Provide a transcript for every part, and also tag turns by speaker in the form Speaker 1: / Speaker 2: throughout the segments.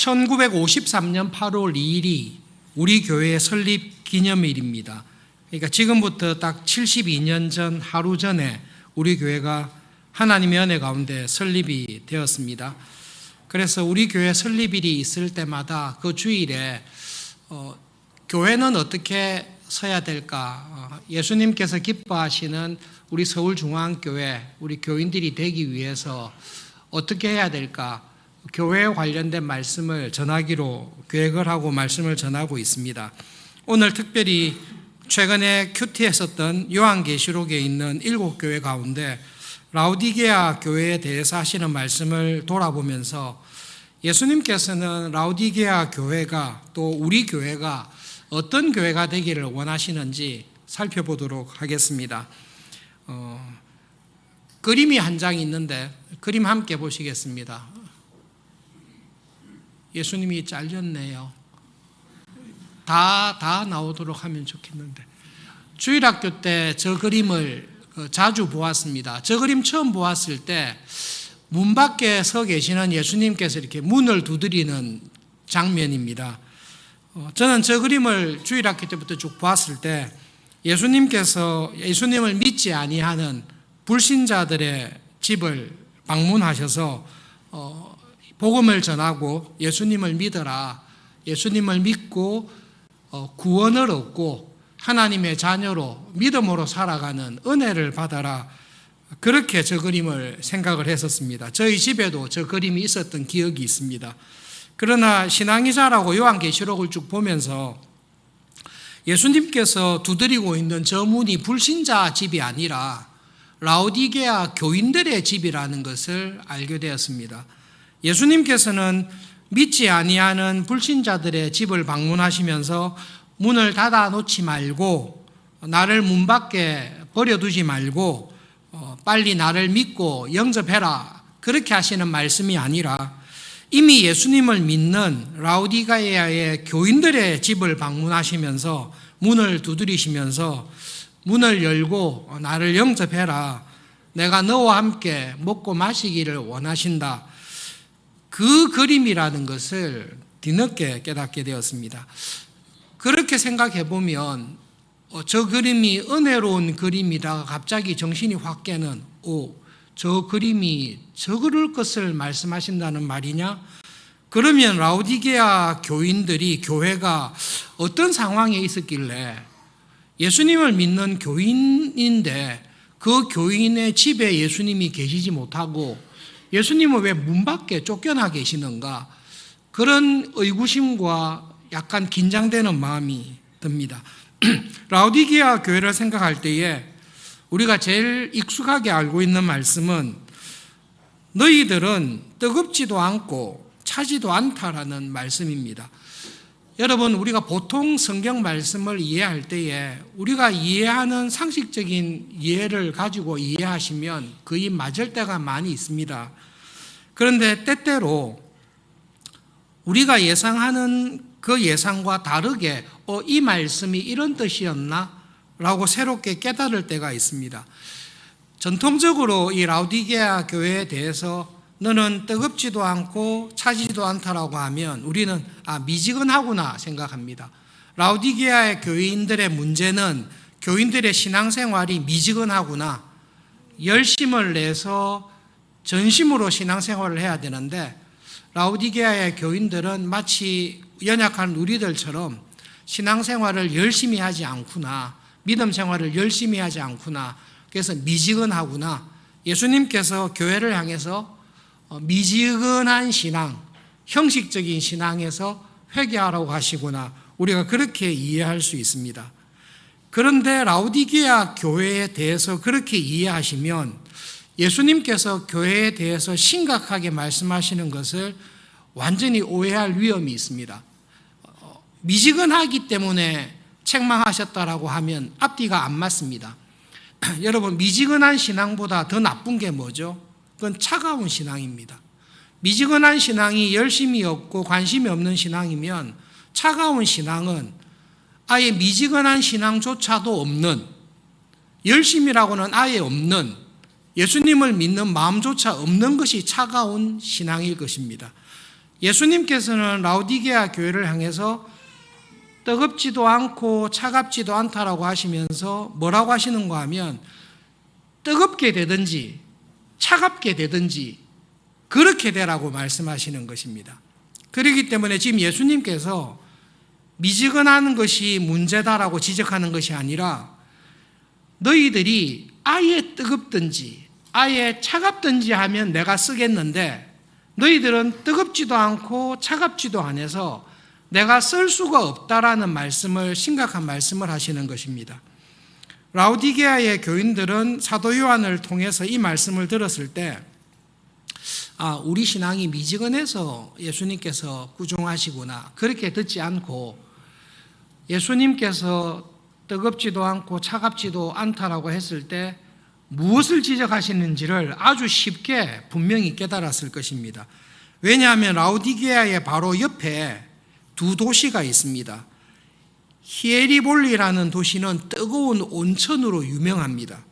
Speaker 1: 1953년 8월 2일이 우리 교회의 설립 기념일입니다. 그러니까 지금부터 딱 72년 전 하루 전에 우리 교회가 하나님의 은혜 가운데 설립이 되었습니다. 그래서 우리 교회 설립일이 있을 때마다 그 주일에 교회는 어떻게 서야 될까? 예수님께서 기뻐하시는 우리 서울중앙교회, 우리 교인들이 되기 위해서 어떻게 해야 될까? 교회에 관련된 말씀을 전하기로 계획을 하고 말씀을 전하고 있습니다. 오늘 특별히 최근에 큐티했었던 요한계시록에 있는 7교회 가운데 라오디게아 교회에 대해서 하시는 말씀을 돌아보면서 예수님께서는 라오디게아 교회가 또 우리 교회가 어떤 교회가 되기를 원하시는지 살펴보도록 하겠습니다. 그림이 한 장 있는데 그림 함께 보시겠습니다. 예수님이 잘렸네요. 다 나오도록 하면 좋겠는데 주일학교 때 저 그림을 자주 보았습니다. 저 그림 처음 보았을 때 문 밖에 서 계시는 예수님께서 이렇게 문을 두드리는 장면입니다. 저는 저 그림을 주일학교 때부터 쭉 보았을 때 예수님께서 예수님을 믿지 아니하는 불신자들의 집을 방문하셔서 복음을 전하고 예수님을 믿어라, 예수님을 믿고 구원을 얻고 하나님의 자녀로 믿음으로 살아가는 은혜를 받아라, 그렇게 저 그림을 생각을 했었습니다. 저희 집에도 저 그림이 있었던 기억이 있습니다. 그러나 신앙이 자라고 요한계시록을 쭉 보면서 예수님께서 두드리고 있는 저 문이 불신자 집이 아니라 라오디게아 교인들의 집이라는 것을 알게 되었습니다. 예수님께서는 믿지 아니하는 불신자들의 집을 방문하시면서 문을 닫아 놓지 말고 나를 문 밖에 버려두지 말고 빨리 나를 믿고 영접해라, 그렇게 하시는 말씀이 아니라 이미 예수님을 믿는 라오디게아의 교인들의 집을 방문하시면서 문을 두드리시면서 문을 열고 나를 영접해라, 내가 너와 함께 먹고 마시기를 원하신다, 그 그림이라는 것을 뒤늦게 깨닫게 되었습니다. 그렇게 생각해 보면 저 그림이 은혜로운 그림이라 갑자기 정신이 확 깨는, 저 그림이 저럴 것을 말씀하신다는 말이냐? 그러면 라오디게아 교인들이, 교회가 어떤 상황에 있었길래 예수님을 믿는 교인인데 그 교인의 집에 예수님이 계시지 못하고 예수님은 왜 문 밖에 쫓겨나 계시는가? 그런 의구심과 약간 긴장되는 마음이 듭니다. 라오디게아 교회를 생각할 때에 우리가 제일 익숙하게 알고 있는 말씀은 너희들은 뜨겁지도 않고 차지도 않다라는 말씀입니다. 여러분, 우리가 보통 성경 말씀을 이해할 때에 우리가 이해하는 상식적인 이해를 가지고 이해하시면 거의 맞을 때가 많이 있습니다. 그런데 때때로 우리가 예상하는 그 예상과 다르게 이 말씀이 이런 뜻이었나? 라고 새롭게 깨달을 때가 있습니다. 전통적으로 이 라오디게아 교회에 대해서 너는 뜨겁지도 않고 차지도 않다라고 하면 우리는 미지근하구나 생각합니다. 라오디게아의 교인들의 문제는 교인들의 신앙생활이 미지근하구나, 열심을 내서 전심으로 신앙생활을 해야 되는데 라오디게아의 교인들은 마치 연약한 우리들처럼 신앙생활을 열심히 하지 않구나, 믿음 생활을 열심히 하지 않구나, 그래서 미지근하구나. 예수님께서 교회를 향해서 미지근한 신앙, 형식적인 신앙에서 회개하라고 하시구나, 우리가 그렇게 이해할 수 있습니다. 그런데 라오디게아 교회에 대해서 그렇게 이해하시면 예수님께서 교회에 대해서 심각하게 말씀하시는 것을 완전히 오해할 위험이 있습니다. 미지근하기 때문에 책망하셨다라고 하면 앞뒤가 안 맞습니다. 여러분, 미지근한 신앙보다 더 나쁜 게 뭐죠? 그건 차가운 신앙입니다. 미지근한 신앙이 열심이 없고 관심이 없는 신앙이면 차가운 신앙은 아예 미지근한 신앙조차도 없는, 열심이라고는 아예 없는, 예수님을 믿는 마음조차 없는 것이 차가운 신앙일 것입니다. 예수님께서는 라오디게아 교회를 향해서 뜨겁지도 않고 차갑지도 않다라고 하시면서 뭐라고 하시는가 하면 뜨겁게 되든지 차갑게 되든지 그렇게 되라고 말씀하시는 것입니다. 그렇기 때문에 지금 예수님께서 미지근한 것이 문제다라고 지적하는 것이 아니라 너희들이 아예 뜨겁든지 아예 차갑든지 하면 내가 쓰겠는데 너희들은 뜨겁지도 않고 차갑지도 않아서 내가 쓸 수가 없다라는 말씀을, 심각한 말씀을 하시는 것입니다. 라오디게아의 교인들은 사도 요한을 통해서 이 말씀을 들었을 때 우리 신앙이 미지근해서 예수님께서 꾸중하시구나, 그렇게 듣지 않고 예수님께서 뜨겁지도 않고 차갑지도 않다라고 했을 때 무엇을 지적하시는지를 아주 쉽게 분명히 깨달았을 것입니다. 왜냐하면 라오디게아의 바로 옆에 두 도시가 있습니다. 히에리볼리라는 도시는 뜨거운 온천으로 유명합니다.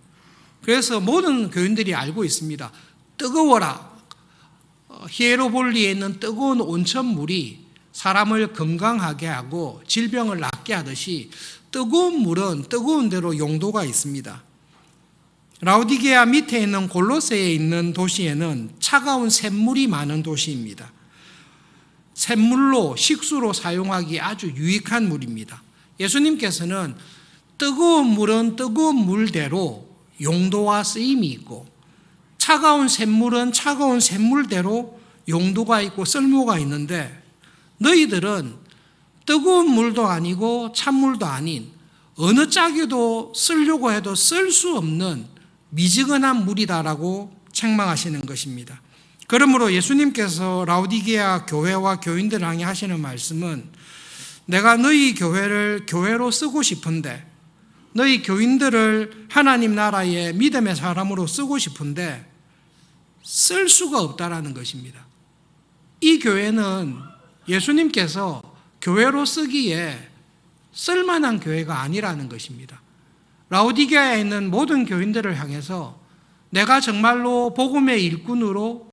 Speaker 1: 그래서 모든 교인들이 알고 있습니다. 뜨거워라. 히에로볼리에 있는 뜨거운 온천물이 사람을 건강하게 하고 질병을 낫게 하듯이 뜨거운 물은 뜨거운 대로 용도가 있습니다. 라오디게아 밑에 있는 골로새에 있는 도시에는 차가운 샘물이 많은 도시입니다. 샘물로 식수로 사용하기 아주 유익한 물입니다. 예수님께서는 뜨거운 물은 뜨거운 물대로 용도와 쓰임이 있고 차가운 샘물은 차가운 샘물대로 용도가 있고 쓸모가 있는데 너희들은 뜨거운 물도 아니고 찬물도 아닌 어느 짝에도 쓰려고 해도 쓸 수 없는 미지근한 물이다라고 책망하시는 것입니다. 그러므로 예수님께서 라오디게아 교회와 교인들 향해 하시는 말씀은 내가 너희 교회를 교회로 쓰고 싶은데 너희 교인들을 하나님 나라의 믿음의 사람으로 쓰고 싶은데 쓸 수가 없다라는 것입니다. 이 교회는 예수님께서 교회로 쓰기에 쓸만한 교회가 아니라는 것입니다. 라오디게아에 있는 모든 교인들을 향해서 내가 정말로 복음의 일꾼으로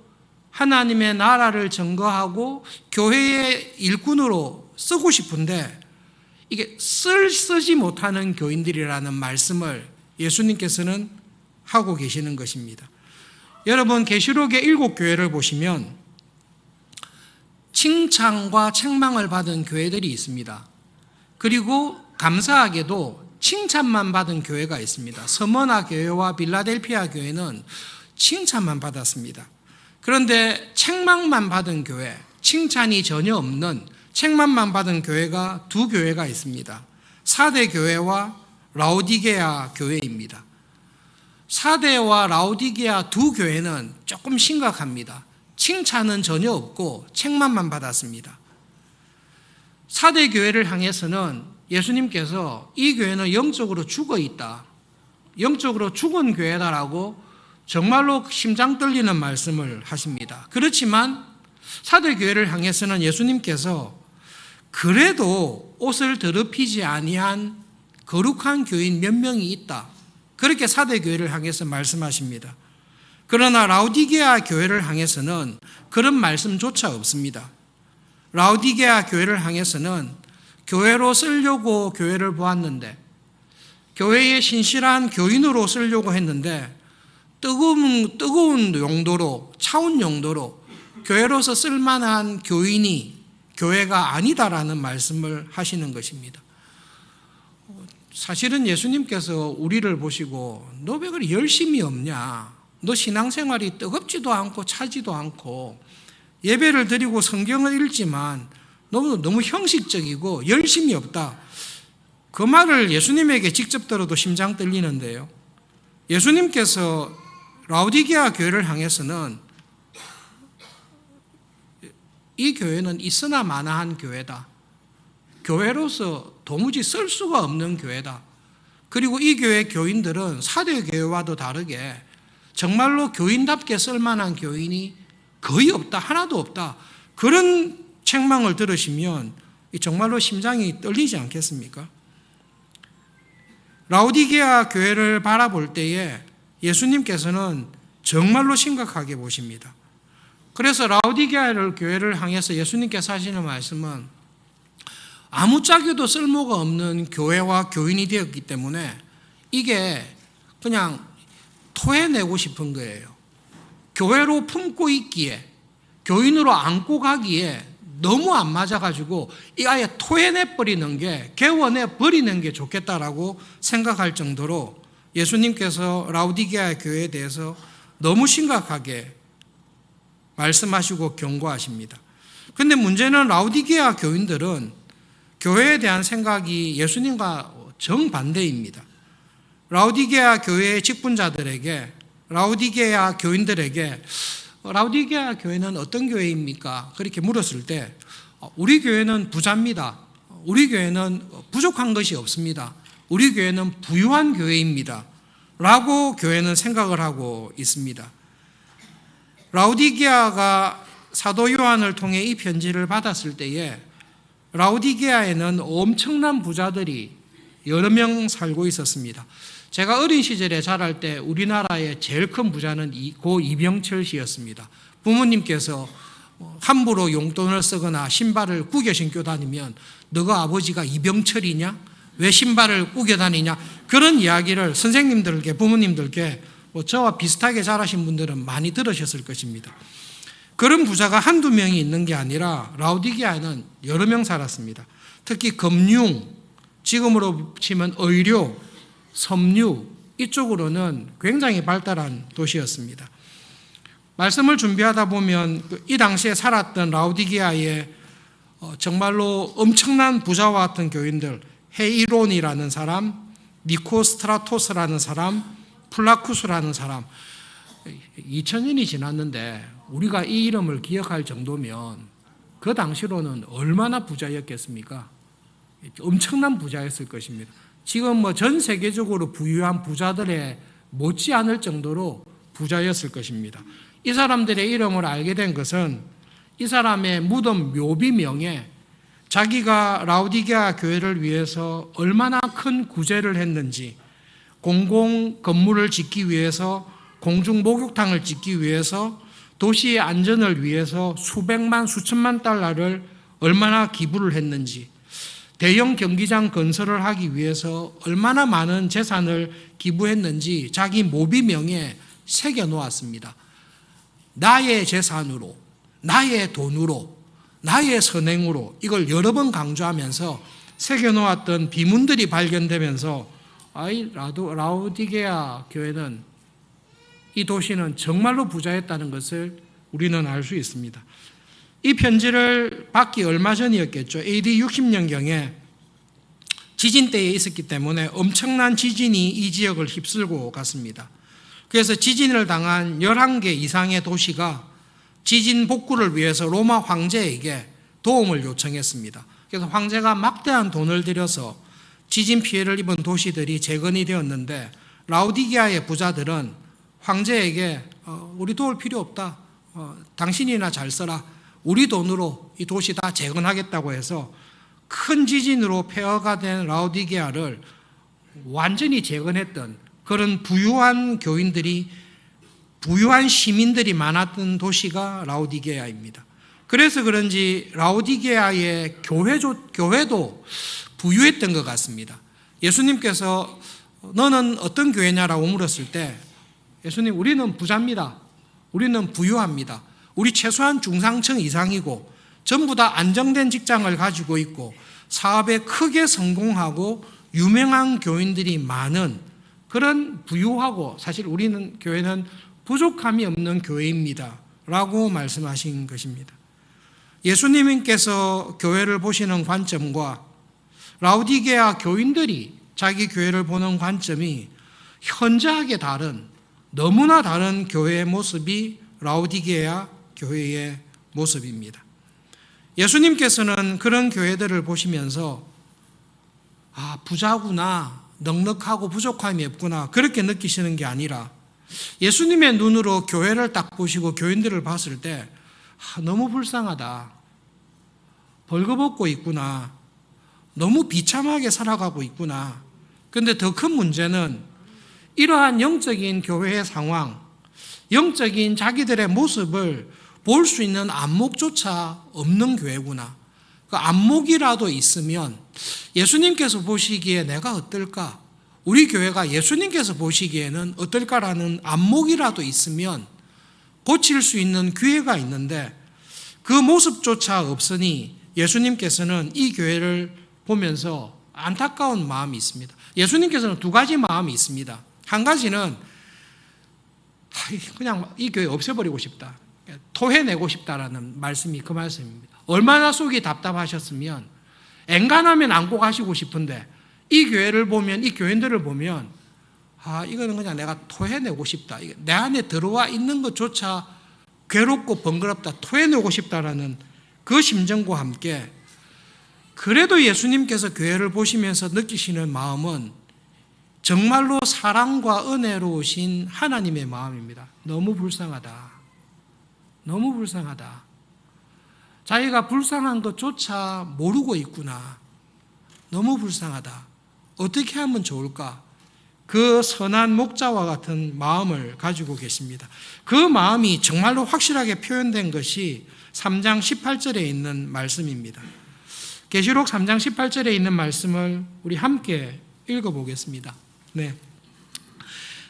Speaker 1: 하나님의 나라를 증거하고 교회의 일꾼으로 쓰고 싶은데 이게 쓰지 못하는 교인들이라는 말씀을 예수님께서는 하고 계시는 것입니다. 여러분, 계시록의 7교회를 보시면 칭찬과 책망을 받은 교회들이 있습니다. 그리고 감사하게도 칭찬만 받은 교회가 있습니다. 서머나 교회와 빌라델피아 교회는 칭찬만 받았습니다. 그런데 책망만 받은 교회, 칭찬이 전혀 없는 책망만 받은 교회가 두 교회가 있습니다. 사대 교회와 라오디게아 교회입니다. 사대와 라오디게아 두 교회는 조금 심각합니다. 칭찬은 전혀 없고 책망만 받았습니다. 사대 교회를 향해서는 예수님께서 이 교회는 영적으로 죽어 있다, 영적으로 죽은 교회다라고 정말로 심장 떨리는 말씀을 하십니다. 그렇지만 사대 교회를 향해서는 예수님께서 그래도 옷을 더럽히지 아니한 거룩한 교인 몇 명이 있다, 그렇게 사대 교회를 향해서 말씀하십니다. 그러나 라오디게아 교회를 향해서는 그런 말씀조차 없습니다. 라오디게아 교회를 향해서는 교회로 쓰려고 교회를 보았는데 교회의 신실한 교인으로 쓰려고 했는데 뜨거운 용도로, 차운 용도로 교회로서 쓸만한 교인이 교회가 아니다라는 말씀을 하시는 것입니다. 사실은 예수님께서 우리를 보시고 너 왜 그렇게 열심이 없냐, 너 신앙생활이 뜨겁지도 않고 차지도 않고 예배를 드리고 성경을 읽지만 너무 형식적이고 열심이 없다, 그 말을 예수님에게 직접 들어도 심장 떨리는데요. 예수님께서 라오디게아 교회를 향해서는 이 교회는 있으나 마나한 교회다, 교회로서 도무지 쓸 수가 없는 교회다, 그리고 이 교회 교인들은 사대 교회와도 다르게 정말로 교인답게 쓸만한 교인이 거의 없다, 하나도 없다, 그런 책망을 들으시면 정말로 심장이 떨리지 않겠습니까? 라오디게아 교회를 바라볼 때에 예수님께서는 정말로 심각하게 보십니다. 그래서 라오디게아 교회를 향해서 예수님께서 하시는 말씀은 아무짝에도 쓸모가 없는 교회와 교인이 되었기 때문에 이게 그냥 토해내고 싶은 거예요. 교회로 품고 있기에, 교인으로 안고 가기에 너무 안 맞아가지고 이 아예 토해내버리는 게, 개워내버리는 게 좋겠다라고 생각할 정도로 예수님께서 라오디게아 교회에 대해서 너무 심각하게 말씀하시고 경고하십니다. 그런데 문제는 라오디게아 교인들은 교회에 대한 생각이 예수님과 정반대입니다. 라오디게아 교회의 직분자들에게, 라오디게아 교인들에게 라오디게아 교회는 어떤 교회입니까? 그렇게 물었을 때 우리 교회는 부자입니다. 우리 교회는 부족한 것이 없습니다. 우리 교회는 부유한 교회입니다. 라고 교회는 생각을 하고 있습니다. 라오디게아가 사도 요한을 통해 이 편지를 받았을 때에 라오디게아에는 엄청난 부자들이 여러 명 살고 있었습니다. 제가 어린 시절에 자랄 때 우리나라의 제일 큰 부자는 고 이병철 씨였습니다. 부모님께서 함부로 용돈을 쓰거나 신발을 구겨 신고 다니면 너가 아버지가 이병철이냐? 왜 신발을 구겨 다니냐? 그런 이야기를 선생님들께, 부모님들께 저와 비슷하게 자라신 분들은 많이 들으셨을 것입니다. 그런 부자가 한두 명이 있는 게 아니라 라오디게아에는 여러 명 살았습니다. 특히 금융, 지금으로 치면 의료, 섬유 이쪽으로는 굉장히 발달한 도시였습니다. 말씀을 준비하다 보면 이 당시에 살았던 라오디게아의 정말로 엄청난 부자와 같은 교인들, 헤이론이라는 사람, 니코스트라토스라는 사람, 플라쿠스라는 사람, 2000년이 지났는데 우리가 이 이름을 기억할 정도면 그 당시로는 얼마나 부자였겠습니까? 엄청난 부자였을 것입니다. 지금 전 세계적으로 부유한 부자들의 못지 않을 정도로 부자였을 것입니다. 이 사람들의 이름을 알게 된 것은 이 사람의 무덤 묘비명에 자기가 라오디게아 교회를 위해서 얼마나 큰 구제를 했는지, 공공 건물을 짓기 위해서, 공중 목욕탕을 짓기 위해서, 도시의 안전을 위해서 수백만 수천만 달러를 얼마나 기부를 했는지, 대형 경기장 건설을 하기 위해서 얼마나 많은 재산을 기부했는지 자기 모비명에 새겨 놓았습니다. 나의 재산으로, 나의 돈으로, 나의 선행으로, 이걸 여러 번 강조하면서 새겨 놓았던 비문들이 발견되면서 라오디게아 교회는, 이 도시는 정말로 부자였다는 것을 우리는 알 수 있습니다. 이 편지를 받기 얼마 전이었겠죠. AD 60년경에 지진 때에 있었기 때문에 엄청난 지진이 이 지역을 휩쓸고 갔습니다. 그래서 지진을 당한 11개 이상의 도시가 지진 복구를 위해서 로마 황제에게 도움을 요청했습니다. 그래서 황제가 막대한 돈을 들여서 지진 피해를 입은 도시들이 재건이 되었는데 라오디게아의 부자들은 황제에게 우리 도울 필요 없다. 당신이나 잘 써라. 우리 돈으로 이 도시 다 재건하겠다고 해서 큰 지진으로 폐허가 된 라오디게아를 완전히 재건했던 그런 부유한 교인들이, 부유한 시민들이 많았던 도시가 라오디게아입니다. 그래서 그런지 라오디게아의 교회도 부유했던 것 같습니다. 예수님께서 너는 어떤 교회냐라고 물었을 때 예수님, 우리는 부자입니다. 우리는 부유합니다. 우리 최소한 중상층 이상이고 전부 다 안정된 직장을 가지고 있고 사업에 크게 성공하고 유명한 교인들이 많은 그런 부유하고, 사실 우리는 교회는 부족함이 없는 교회입니다 라고 말씀하신 것입니다. 예수님께서 교회를 보시는 관점과 라오디게아 교인들이 자기 교회를 보는 관점이 현저하게 다른, 너무나 다른 교회의 모습이 라오디게아 교회의 모습입니다. 예수님께서는 그런 교회들을 보시면서 부자구나, 넉넉하고 부족함이 없구나 그렇게 느끼시는 게 아니라 예수님의 눈으로 교회를 딱 보시고 교인들을 봤을 때 너무 불쌍하다, 벌거벗고 있구나, 너무 비참하게 살아가고 있구나. 그런데 더 큰 문제는 이러한 영적인 교회의 상황, 영적인 자기들의 모습을 볼 수 있는 안목조차 없는 교회구나. 그 안목이라도 있으면 예수님께서 보시기에 내가 어떨까? 우리 교회가 예수님께서 보시기에는 어떨까라는 안목이라도 있으면 고칠 수 있는 기회가 있는데 그 모습조차 없으니 예수님께서는 이 교회를 보면서 안타까운 마음이 있습니다. 예수님께서는 두 가지 마음이 있습니다. 한 가지는 그냥 이 교회 없애버리고 싶다. 토해내고 싶다라는 말씀이 그 말씀입니다. 얼마나 속이 답답하셨으면 엔간하면 안고 가시고 싶은데 이 교회를 보면, 이 교인들을 보면 이거는 그냥 내가 토해내고 싶다. 내 안에 들어와 있는 것조차 괴롭고 번거롭다. 토해내고 싶다라는 그 심정과 함께 그래도 예수님께서 교회를 보시면서 느끼시는 마음은 정말로 사랑과 은혜로우신 하나님의 마음입니다. 너무 불쌍하다. 너무 불쌍하다. 자기가 불쌍한 것조차 모르고 있구나. 너무 불쌍하다. 어떻게 하면 좋을까? 그 선한 목자와 같은 마음을 가지고 계십니다. 그 마음이 정말로 확실하게 표현된 것이 3장 18절에 있는 말씀입니다. 계시록 3장 18절에 있는 말씀을 우리 함께 읽어보겠습니다. 네.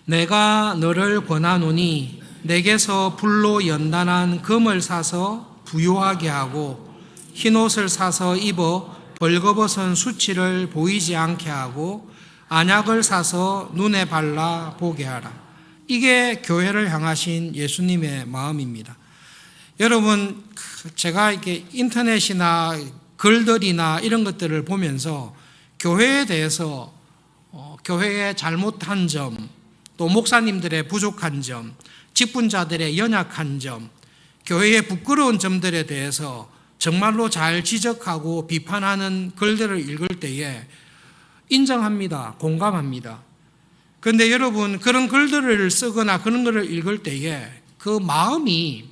Speaker 1: 내가 너를 권하노니 내게서 불로 연단한 금을 사서 부요하게 하고 흰옷을 사서 입어 벌거벗은 수치를 보이지 않게 하고 안약을 사서 눈에 발라 보게 하라. 이게 교회를 향하신 예수님의 마음입니다. 여러분, 제가 이렇게 인터넷이나 글들이나 이런 것들을 보면서 교회에 대해서 교회의 잘못한 점, 또 목사님들의 부족한 점, 직분자들의 연약한 점, 교회의 부끄러운 점들에 대해서 정말로 잘 지적하고 비판하는 글들을 읽을 때에 인정합니다. 공감합니다. 그런데 여러분, 그런 글들을 쓰거나 그런 글을 읽을 때에 그 마음이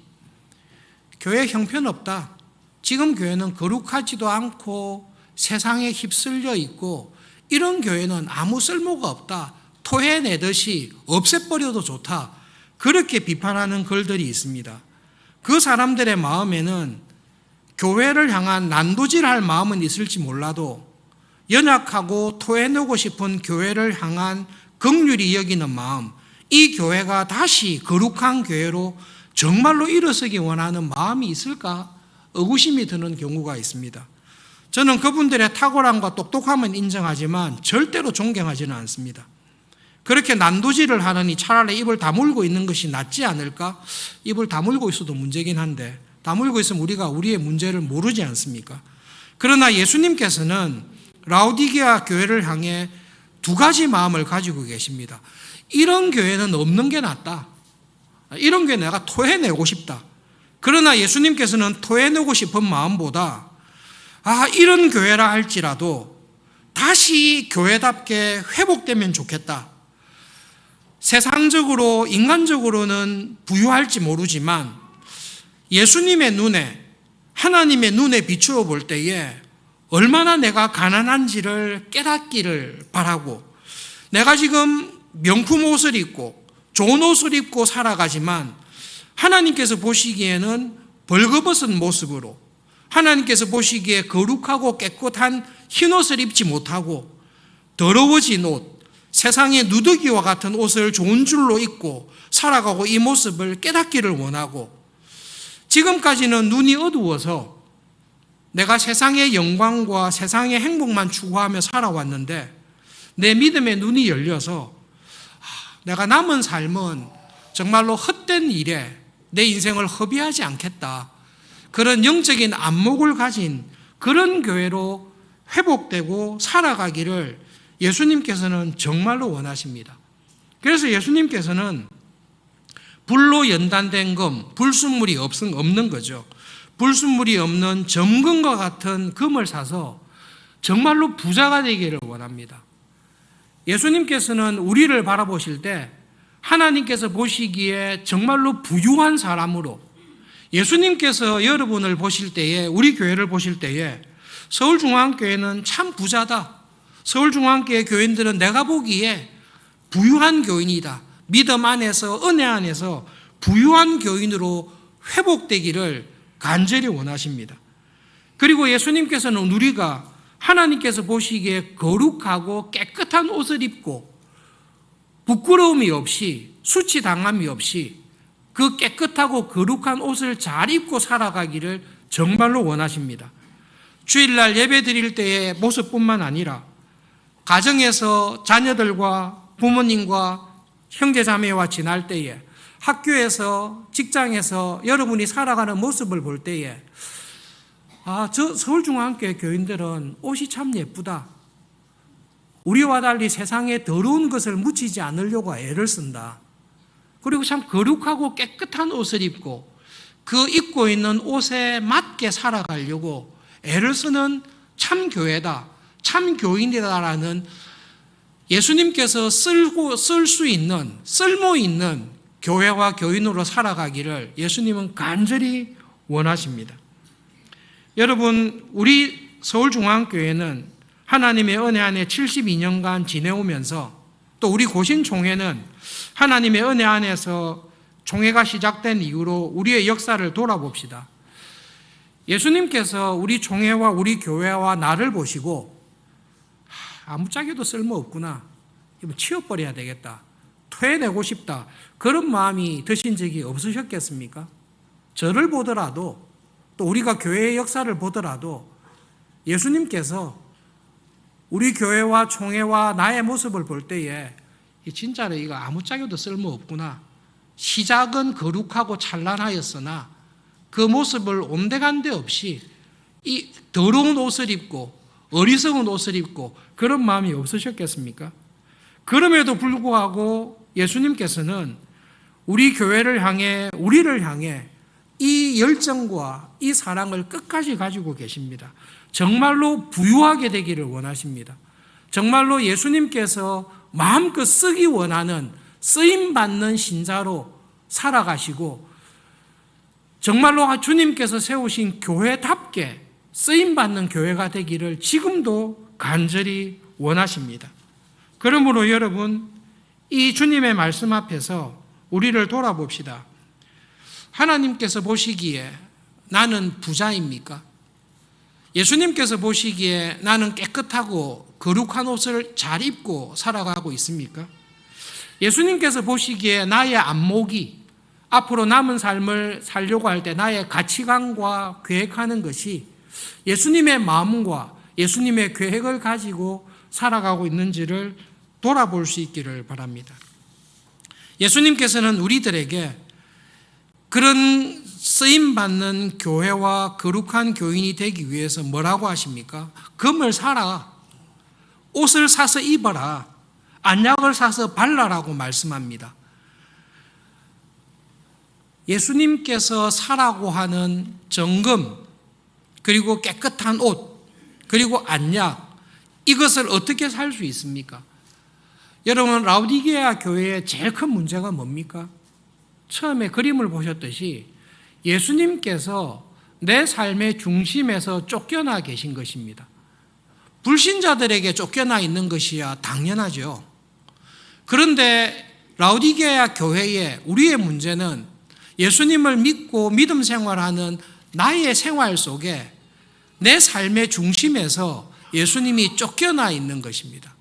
Speaker 1: 교회 형편없다. 지금 교회는 거룩하지도 않고 세상에 휩쓸려 있고 이런 교회는 아무 쓸모가 없다. 토해내듯이 없애버려도 좋다. 그렇게 비판하는 글들이 있습니다. 그 사람들의 마음에는 교회를 향한 난도질할 마음은 있을지 몰라도 연약하고 토해내고 싶은 교회를 향한 긍휼히 여기는 마음, 이 교회가 다시 거룩한 교회로 정말로 일어서기 원하는 마음이 있을까? 의구심이 드는 경우가 있습니다. 저는 그분들의 탁월함과 똑똑함은 인정하지만 절대로 존경하지는 않습니다. 그렇게 난도질을 하느니 차라리 입을 다물고 있는 것이 낫지 않을까? 입을 다물고 있어도 문제긴 한데 다물고 있으면 우리가 우리의 문제를 모르지 않습니까? 그러나 예수님께서는 라오디게아 교회를 향해 두 가지 마음을 가지고 계십니다. 이런 교회는 없는 게 낫다. 이런 교회 내가 토해내고 싶다. 그러나 예수님께서는 토해내고 싶은 마음보다 이런 교회라 할지라도 다시 교회답게 회복되면 좋겠다. 세상적으로 인간적으로는 부유할지 모르지만 예수님의 눈에 하나님의 눈에 비추어 볼 때에 얼마나 내가 가난한지를 깨닫기를 바라고 내가 지금 명품 옷을 입고 좋은 옷을 입고 살아가지만 하나님께서 보시기에는 벌거벗은 모습으로 하나님께서 보시기에 거룩하고 깨끗한 흰옷을 입지 못하고 더러워진 옷 세상의 누더기와 같은 옷을 좋은 줄로 입고 살아가고 이 모습을 깨닫기를 원하고 지금까지는 눈이 어두워서 내가 세상의 영광과 세상의 행복만 추구하며 살아왔는데 내 믿음의 눈이 열려서 내가 남은 삶은 정말로 헛된 일에 내 인생을 허비하지 않겠다. 그런 영적인 안목을 가진 그런 교회로 회복되고 살아가기를 예수님께서는 정말로 원하십니다. 그래서 예수님께서는 불로 연단된 금, 불순물이 없는 거죠. 불순물이 없는 점금과 같은 금을 사서 정말로 부자가 되기를 원합니다. 예수님께서는 우리를 바라보실 때 하나님께서 보시기에 정말로 부유한 사람으로 예수님께서 여러분을 보실 때에 우리 교회를 보실 때에 서울중앙교회는 참 부자다. 서울중앙교회 교인들은 내가 보기에 부유한 교인이다. 믿음 안에서 은혜 안에서 부유한 교인으로 회복되기를 간절히 원하십니다. 그리고 예수님께서는 우리가 하나님께서 보시기에 거룩하고 깨끗한 옷을 입고 부끄러움이 없이 수치당함이 없이 그 깨끗하고 거룩한 옷을 잘 입고 살아가기를 정말로 원하십니다. 주일날 예배 드릴 때의 모습뿐만 아니라 가정에서 자녀들과 부모님과 형제자매와 지낼 때에, 학교에서 직장에서 여러분이 살아가는 모습을 볼 때에 저 서울중앙교회 교인들은 옷이 참 예쁘다. 우리와 달리 세상에 더러운 것을 묻히지 않으려고 애를 쓴다. 그리고 참 거룩하고 깨끗한 옷을 입고 그 입고 있는 옷에 맞게 살아가려고 애를 쓰는 참 교회다, 참 교인이다라는 예수님께서 쓸 수 있는, 쓸모 있는 교회와 교인으로 살아가기를 예수님은 간절히 원하십니다. 여러분, 우리 서울중앙교회는 하나님의 은혜 안에 72년간 지내오면서, 또 우리 고신총회는 하나님의 은혜 안에서 총회가 시작된 이후로 우리의 역사를 돌아봅시다. 예수님께서 우리 총회와 우리 교회와 나를 보시고 아무짝에도 쓸모없구나, 치워버려야 되겠다, 토해내고 싶다, 그런 마음이 드신 적이 없으셨겠습니까? 저를 보더라도, 또 우리가 교회의 역사를 보더라도 예수님께서 우리 교회와 총회와 나의 모습을 볼 때에 진짜로 이거 아무짝에도 쓸모없구나, 시작은 거룩하고 찬란하였으나 그 모습을 온데간데 없이 이 더러운 옷을 입고 어리석은 옷을 입고 그런 마음이 없으셨겠습니까? 그럼에도 불구하고 예수님께서는 우리 교회를 향해, 우리를 향해 이 열정과 이 사랑을 끝까지 가지고 계십니다. 정말로 부유하게 되기를 원하십니다. 정말로 예수님께서 마음껏 쓰기 원하는 쓰임받는 신자로 살아가시고, 정말로 주님께서 세우신 교회답게 쓰임받는 교회가 되기를 지금도 간절히 원하십니다. 그러므로 여러분, 이 주님의 말씀 앞에서 우리를 돌아봅시다. 하나님께서 보시기에 나는 부자입니까? 예수님께서 보시기에 나는 깨끗하고 거룩한 옷을 잘 입고 살아가고 있습니까? 예수님께서 보시기에 나의 안목이, 앞으로 남은 삶을 살려고 할 때 나의 가치관과 계획하는 것이 예수님의 마음과 예수님의 계획을 가지고 살아가고 있는지를 돌아볼 수 있기를 바랍니다. 예수님께서는 우리들에게 그런 쓰임받는 교회와 거룩한 교인이 되기 위해서 뭐라고 하십니까? 금을 사라, 옷을 사서 입어라, 안약을 사서 발라라고 말씀합니다. 예수님께서 사라고 하는 정금, 그리고 깨끗한 옷, 그리고 안약, 이것을 어떻게 살 수 있습니까? 여러분, 라오디게아 교회의 제일 큰 문제가 뭡니까? 처음에 그림을 보셨듯이 예수님께서 내 삶의 중심에서 쫓겨나 계신 것입니다. 불신자들에게 쫓겨나 있는 것이야 당연하죠. 그런데 라오디게아 교회의 우리의 문제는 예수님을 믿고 믿음 생활하는 나의 생활 속에 내 삶의 중심에서 예수님이 쫓겨나 있는 것입니다.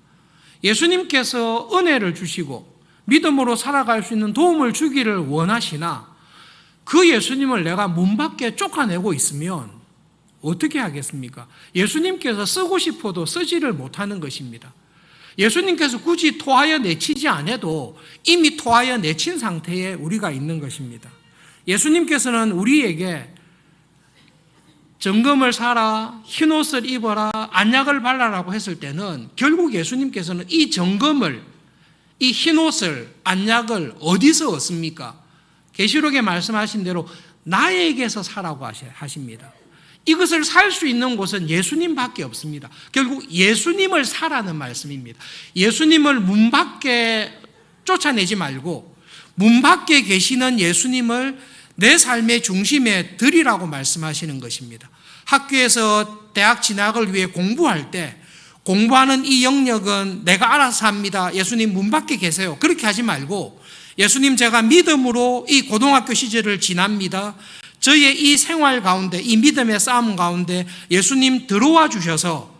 Speaker 1: 예수님께서 은혜를 주시고 믿음으로 살아갈 수 있는 도움을 주기를 원하시나 그 예수님을 내가 문 밖에 쫓아내고 있으면 어떻게 하겠습니까? 예수님께서 쓰고 싶어도 쓰지를 못하는 것입니다. 예수님께서 굳이 토하여 내치지 않아도 이미 토하여 내친 상태에 우리가 있는 것입니다. 예수님께서는 우리에게 정금을 사라, 흰옷을 입어라, 안약을 발라라고 했을 때는 결국 예수님께서는 이 정금을, 이 흰옷을, 안약을 어디서 얻습니까? 계시록에 말씀하신 대로 나에게서 사라고 하십니다. 이것을 살 수 있는 곳은 예수님밖에 없습니다. 결국 예수님을 사라는 말씀입니다. 예수님을 문 밖에 쫓아내지 말고 문 밖에 계시는 예수님을 내 삶의 중심에 들이라고 말씀하시는 것입니다. 학교에서 대학 진학을 위해 공부할 때 공부하는 이 영역은 내가 알아서 합니다. 예수님 문 밖에 계세요. 그렇게 하지 말고 예수님, 제가 믿음으로 이 고등학교 시절을 지납니다. 저의 이 생활 가운데, 이 믿음의 싸움 가운데 예수님 들어와 주셔서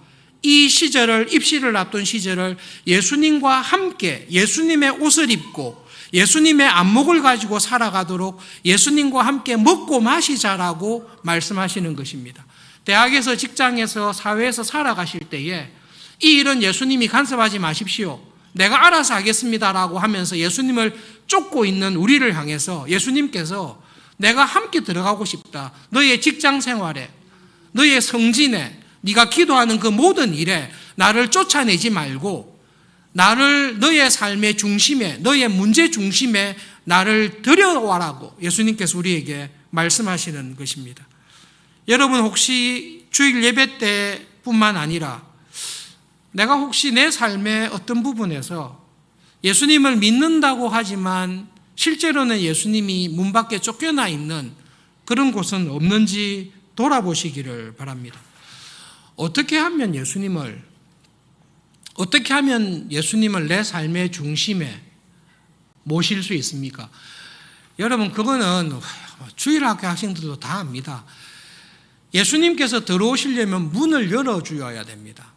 Speaker 1: 이 시절을, 입시를 앞둔 시절을 예수님과 함께 예수님의 옷을 입고 예수님의 안목을 가지고 살아가도록 예수님과 함께 먹고 마시자라고 말씀하시는 것입니다. 대학에서, 직장에서, 사회에서 살아가실 때에 이 일은 예수님이 간섭하지 마십시오, 내가 알아서 하겠습니다라고 하면서 예수님을 쫓고 있는 우리를 향해서 예수님께서 내가 함께 들어가고 싶다, 너의 직장 생활에, 너의 성진에, 네가 기도하는 그 모든 일에 나를 쫓아내지 말고 나를 너의 삶의 중심에, 너의 문제 중심에 나를 들여와라고 예수님께서 우리에게 말씀하시는 것입니다. 여러분, 혹시 주일 예배 때뿐만 아니라 내가 혹시 내 삶의 어떤 부분에서 예수님을 믿는다고 하지만 실제로는 예수님이 문 밖에 쫓겨나 있는 그런 곳은 없는지 돌아보시기를 바랍니다. 어떻게 하면 예수님을 내 삶의 중심에 모실 수 있습니까? 여러분, 그거는 주일학교 학생들도 다 압니다. 예수님께서 들어오시려면 문을 열어주어야 됩니다.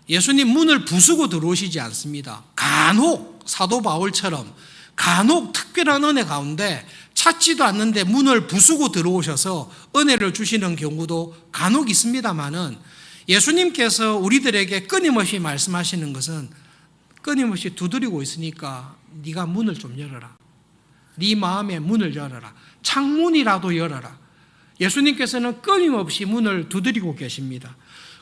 Speaker 1: 예수님 문을 부수고 들어오시지 않습니다. 간혹 사도 바울처럼 간혹 특별한 은혜 가운데 찾지도 않는데 문을 부수고 들어오셔서 은혜를 주시는 경우도 간혹 있습니다만은 예수님께서 우리들에게 끊임없이 말씀하시는 것은 끊임없이 두드리고 있으니까 네가 문을 좀 열어라. 네 마음의 문을 열어라. 창문이라도 열어라. 예수님께서는 끊임없이 문을 두드리고 계십니다.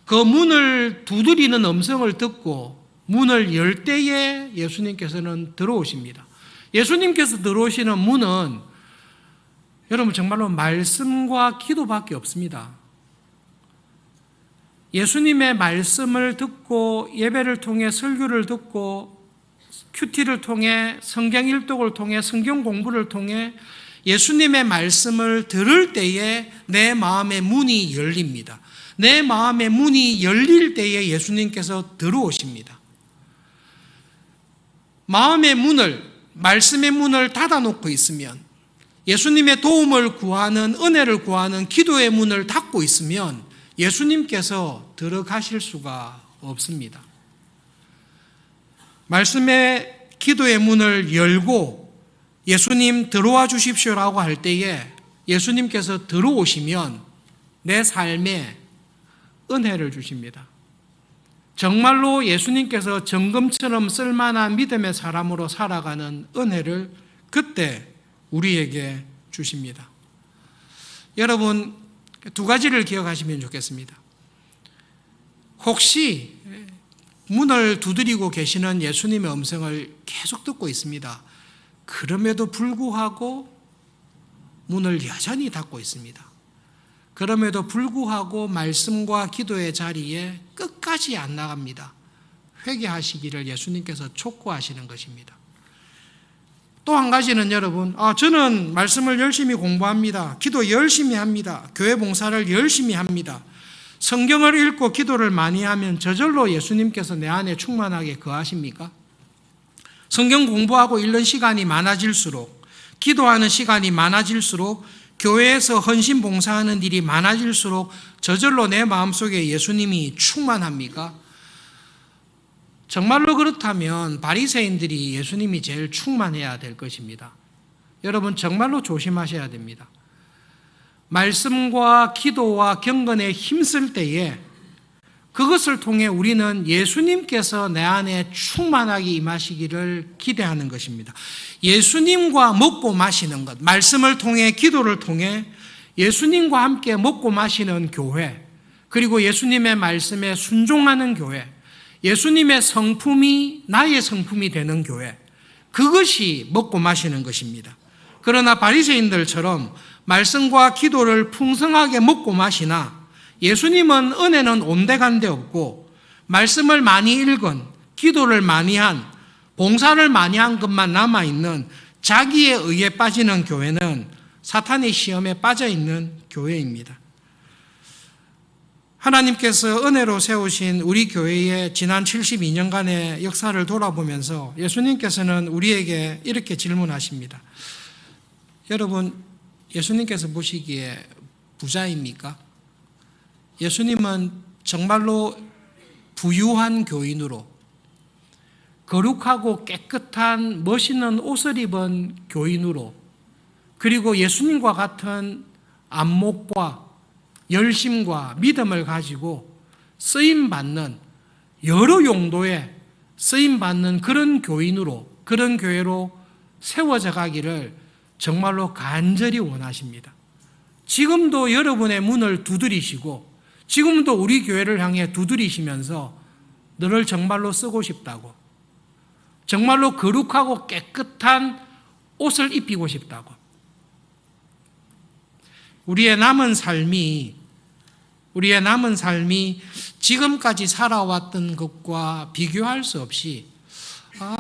Speaker 1: 그 문을 두드리는 음성을 듣고 문을 열 때에 예수님께서는 들어오십니다. 예수님께서 들어오시는 문은 여러분 정말로 말씀과 기도밖에 없습니다. 예수님의 말씀을 듣고 예배를 통해 설교를 듣고 큐티를 통해 성경 일독을 통해 성경 공부를 통해 예수님의 말씀을 들을 때에 내 마음의 문이 열립니다. 내 마음의 문이 열릴 때에 예수님께서 들어오십니다. 마음의 문을, 말씀의 문을 닫아놓고 있으면, 예수님의 도움을 구하는, 은혜를 구하는 기도의 문을 닫고 있으면 예수님께서 들어가실 수가 없습니다. 말씀의 기도의 문을 열고 예수님 들어와 주십시오라고 할 때에 예수님께서 들어오시면 내 삶에 은혜를 주십니다. 정말로 예수님께서 정금처럼 쓸만한 믿음의 사람으로 살아가는 은혜를 그때 우리에게 주십니다. 여러분, 두 가지를 기억하시면 좋겠습니다. 혹시 문을 두드리고 계시는 예수님의 음성을 계속 듣고 있습니다. 그럼에도 불구하고 문을 여전히 닫고 있습니다. 그럼에도 불구하고 말씀과 기도의 자리에 끝까지 안 나갑니다. 회개하시기를 예수님께서 촉구하시는 것입니다. 또 한 가지는 여러분, 저는 말씀을 열심히 공부합니다. 기도 열심히 합니다. 교회 봉사를 열심히 합니다. 성경을 읽고 기도를 많이 하면 저절로 예수님께서 내 안에 충만하게 거하십니까? 성경 공부하고 읽는 시간이 많아질수록, 기도하는 시간이 많아질수록, 교회에서 헌신 봉사하는 일이 많아질수록 저절로 내 마음속에 예수님이 충만합니까? 정말로 그렇다면 바리새인들이 예수님이 제일 충만해야 될 것입니다. 여러분, 정말로 조심하셔야 됩니다. 말씀과 기도와 경건에 힘쓸 때에 그것을 통해 우리는 예수님께서 내 안에 충만하게 임하시기를 기대하는 것입니다. 예수님과 먹고 마시는 것, 말씀을 통해 기도를 통해 예수님과 함께 먹고 마시는 교회, 그리고 예수님의 말씀에 순종하는 교회, 예수님의 성품이 나의 성품이 되는 교회, 그것이 먹고 마시는 것입니다. 그러나 바리새인들처럼 말씀과 기도를 풍성하게 먹고 마시나 예수님은 은혜는 온데간데 없고 말씀을 많이 읽은, 기도를 많이 한, 봉사를 많이 한 것만 남아있는 자기의 의에 빠지는 교회는 사탄의 시험에 빠져있는 교회입니다. 하나님께서 은혜로 세우신 우리 교회의 지난 72년간의 역사를 돌아보면서 예수님께서는 우리에게 이렇게 질문하십니다. 여러분, 예수님께서 보시기에 부자입니까? 예수님은 정말로 부유한 교인으로 거룩하고 깨끗한 멋있는 옷을 입은 교인으로 그리고 예수님과 같은 안목과 열심과 믿음을 가지고 쓰임받는 여러 용도에 쓰임받는 그런 교인으로 그런 교회로 세워져 가기를 정말로 간절히 원하십니다. 지금도 여러분의 문을 두드리시고 지금도 우리 교회를 향해 두드리시면서 너를 정말로 쓰고 싶다고 정말로 거룩하고 깨끗한 옷을 입히고 싶다고 우리의 남은 삶이 지금까지 살아왔던 것과 비교할 수 없이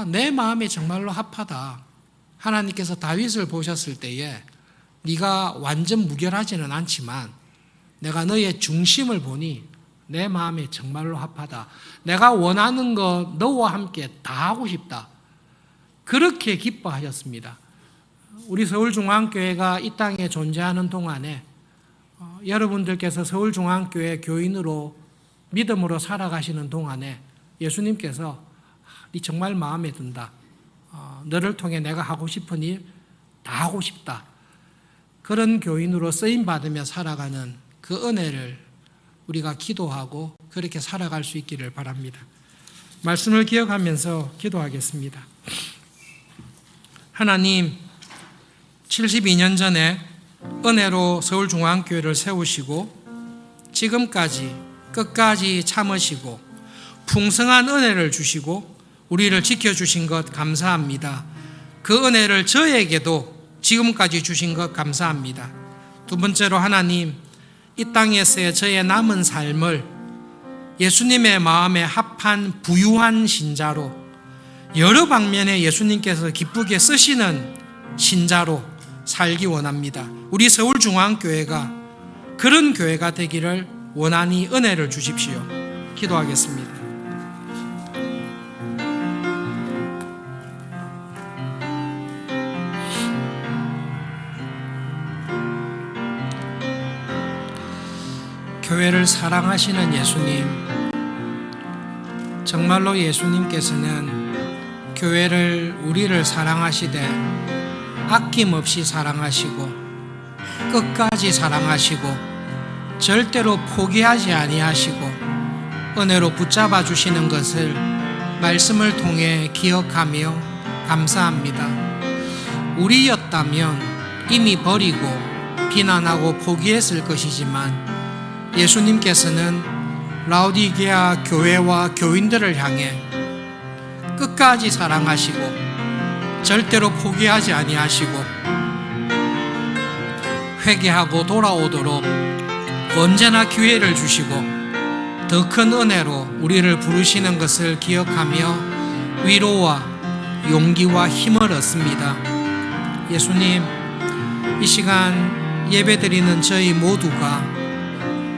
Speaker 1: 내 마음이 정말로 합하다. 하나님께서 다윗을 보셨을 때에 네가 완전 무결하지는 않지만 내가 너의 중심을 보니 내 마음이 정말로 합하다. 내가 원하는 거 너와 함께 다 하고 싶다. 그렇게 기뻐하셨습니다. 우리 서울중앙교회가 이 땅에 존재하는 동안에 여러분들께서 서울중앙교회 교인으로 믿음으로 살아가시는 동안에 예수님께서 네 정말 마음에 든다. 너를 통해 내가 하고 싶은 일 다 하고 싶다. 그런 교인으로 쓰임받으며 살아가는 그 은혜를 우리가 기도하고 그렇게 살아갈 수 있기를 바랍니다. 말씀을 기억하면서 기도하겠습니다. 하나님, 72년 전에 은혜로 서울중앙교회를 세우시고 지금까지 끝까지 참으시고 풍성한 은혜를 주시고 우리를 지켜주신 것 감사합니다. 그 은혜를 저에게도 지금까지 주신 것 감사합니다. 두 번째로 하나님, 이 땅에서의 저의 남은 삶을 예수님의 마음에 합한 부유한 신자로 여러 방면에 예수님께서 기쁘게 쓰시는 신자로 살기 원합니다. 우리 서울중앙교회가 그런 교회가 되기를 원하니 은혜를 주십시오. 기도하겠습니다. 교회를 사랑하시는 예수님, 정말로 예수님께서는 교회를 우리를 사랑하시되 아낌없이 사랑하시고 끝까지 사랑하시고 절대로 포기하지 아니하시고 은혜로 붙잡아 주시는 것을 말씀을 통해 기억하며 감사합니다. 우리였다면 이미 버리고 비난하고 포기했을 것이지만 예수님께서는 라오디게아 교회와 교인들을 향해 끝까지 사랑하시고 절대로 포기하지 아니하시고 회개하고 돌아오도록 언제나 기회를 주시고 더 큰 은혜로 우리를 부르시는 것을 기억하며 위로와 용기와 힘을 얻습니다. 예수님, 이 시간 예배드리는 저희 모두가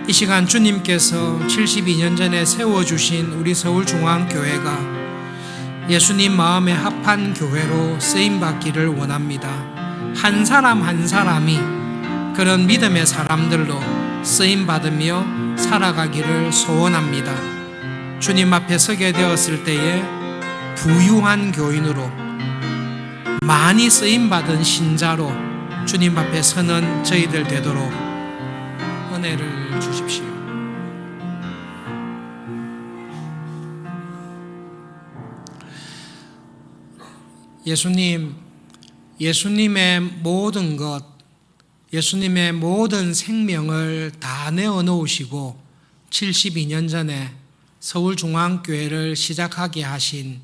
Speaker 1: 이 시간 주님께서 72년 전에 세워주신 우리 서울중앙교회가 예수님 마음에 합한 교회로 쓰임받기를 원합니다. 한 사람 한 사람이 그런 믿음의 사람들로 쓰임받으며 살아가기를 소원합니다. 주님 앞에 서게 되었을 때에 부유한 교인으로 많이 쓰임받은 신자로 주님 앞에 서는 저희들 되도록 은혜를 주십시오. 예수님, 예수님의 모든 것, 예수님의 모든 생명을 다 내어놓으시고 72년 전에 서울중앙교회를 시작하게 하신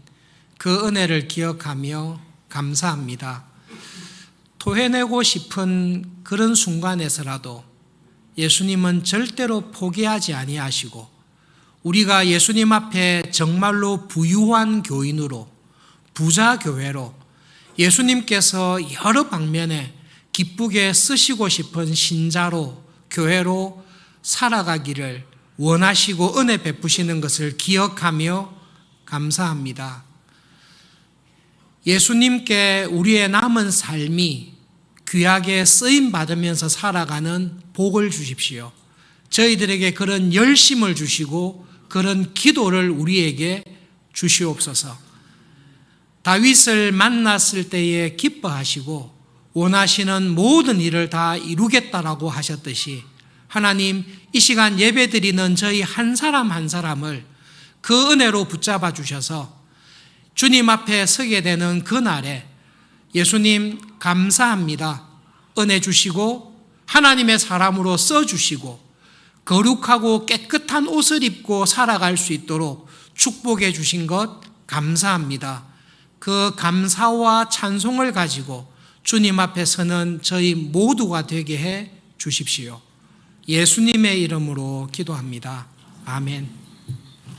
Speaker 1: 그 은혜를 기억하며 감사합니다. 토해내고 싶은 그런 순간에서라도 예수님은 절대로 포기하지 아니하시고 우리가 예수님 앞에 정말로 부유한 교인으로 부자 교회로 예수님께서 여러 방면에 기쁘게 쓰시고 싶은 신자로 교회로 살아가기를 원하시고 은혜 베푸시는 것을 기억하며 감사합니다. 예수님께 우리의 남은 삶이 귀하게 쓰임 받으면서 살아가는 복을 주십시오. 저희들에게 그런 열심을 주시고 그런 기도를 우리에게 주시옵소서. 다윗을 만났을 때에 기뻐하시고 원하시는 모든 일을 다 이루겠다라고 하셨듯이 하나님, 이 시간 예배드리는 저희 한 사람 한 사람을 그 은혜로 붙잡아 주셔서 주님 앞에 서게 되는 그날에 예수님 감사합니다. 은혜 주시고 하나님의 사람으로 써주시고 거룩하고 깨끗한 옷을 입고 살아갈 수 있도록 축복해 주신 것 감사합니다. 그 감사와 찬송을 가지고 주님 앞에 서는 저희 모두가 되게 해 주십시오. 예수님의 이름으로 기도합니다. 아멘.